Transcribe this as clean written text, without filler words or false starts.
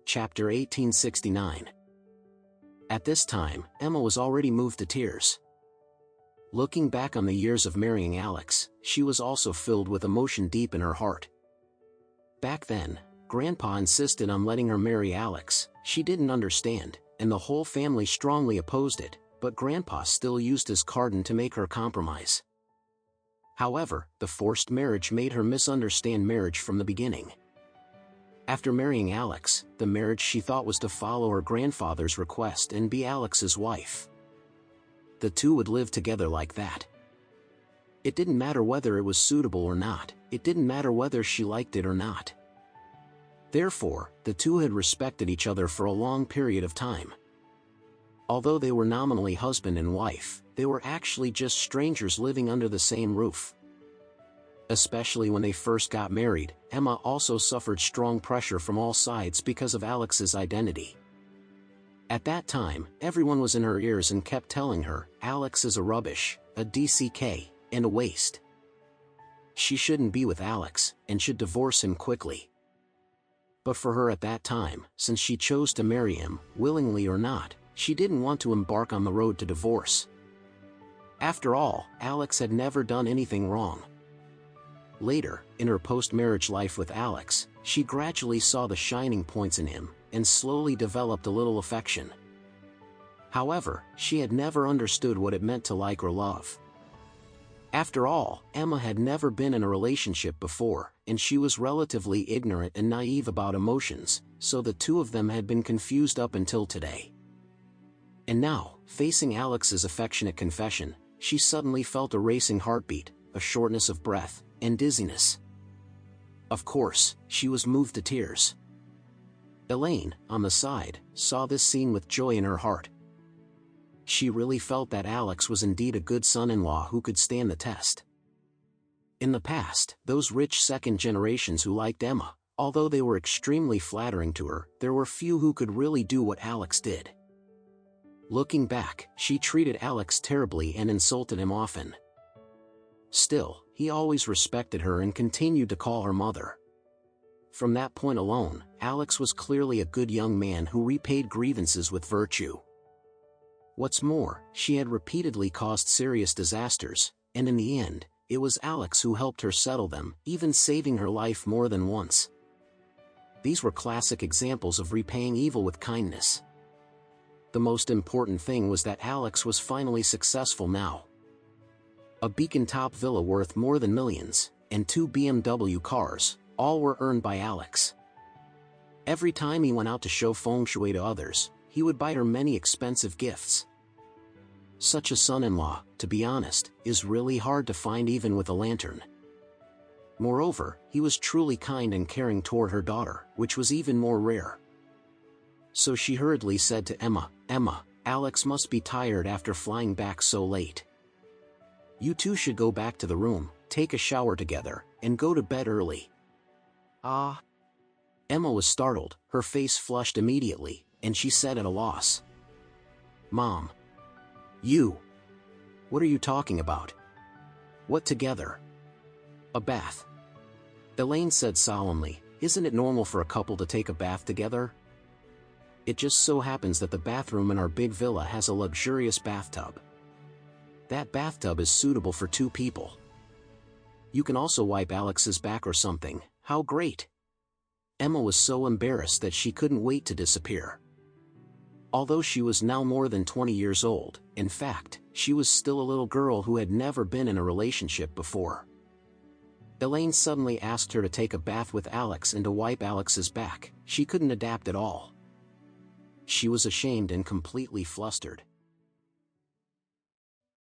Chapter 1869. At this time, Emma was already moved to tears. Looking back on the years of marrying Alex, she was also filled with emotion deep in her heart. Back then, Grandpa insisted on letting her marry Alex. She didn't understand, and the whole family strongly opposed it, but Grandpa still used his cardin to make her compromise. However, the forced marriage made her misunderstand marriage from the beginning. After marrying Alex, the marriage she thought was to follow her grandfather's request and be Alex's wife. The two would live together like that. It didn't matter whether it was suitable or not, it didn't matter whether she liked it or not. Therefore, the two had respected each other for a long period of time. Although they were nominally husband and wife, they were actually just strangers living under the same roof. Especially when they first got married, Emma also suffered strong pressure from all sides because of Alex's identity. At that time, everyone was in her ears and kept telling her, Alex is a rubbish, a DCK, and a waste. She shouldn't be with Alex, and should divorce him quickly. But for her at that time, since she chose to marry him, willingly or not, she didn't want to embark on the road to divorce. After all, Alex had never done anything wrong. Later, in her post-marriage life with Alex, she gradually saw the shining points in him, and slowly developed a little affection. However, she had never understood what it meant to like or love. After all, Emma had never been in a relationship before, and she was relatively ignorant and naive about emotions, so the two of them had been confused up until today. And now, facing Alex's affectionate confession, she suddenly felt a racing heartbeat, a shortness of breath, and dizziness. Of course, she was moved to tears. Elaine, on the side, saw this scene with joy in her heart. She really felt that Alex was indeed a good son-in-law who could stand the test. In the past, those rich second generations who liked Emma, although they were extremely flattering to her, there were few who could really do what Alex did. Looking back, she treated Alex terribly and insulted him often. Still, he always respected her and continued to call her mother. From that point alone, Alex was clearly a good young man who repaid grievances with virtue. What's more, she had repeatedly caused serious disasters, and in the end, it was Alex who helped her settle them, even saving her life more than once. These were classic examples of repaying evil with kindness. The most important thing was that Alex was finally successful now. A beacon-top villa worth more than millions, and 2 BMW cars, all were earned by Alex. Every time he went out to show feng shui to others, he would buy her many expensive gifts. Such a son-in-law, to be honest, is really hard to find even with a lantern. Moreover, he was truly kind and caring toward her daughter, which was even more rare. So she hurriedly said to Emma, "Emma, Alex must be tired after flying back so late. You two should go back to the room, take a shower together, and go to bed early." "Ah." Emma was startled, her face flushed immediately, and she said at a loss, "Mom. You. What are you talking about? What together? A bath?" Elaine said solemnly, "Isn't it normal for a couple to take a bath together? It just so happens that the bathroom in our big villa has a luxurious bathtub. That bathtub is suitable for 2 people. You can also wipe Alex's back or something. How great!" Emma was so embarrassed that she couldn't wait to disappear. Although she was now more than 20 years old, in fact, she was still a little girl who had never been in a relationship before. Elaine suddenly asked her to take a bath with Alex and to wipe Alex's back. She couldn't adapt at all. She was ashamed and completely flustered.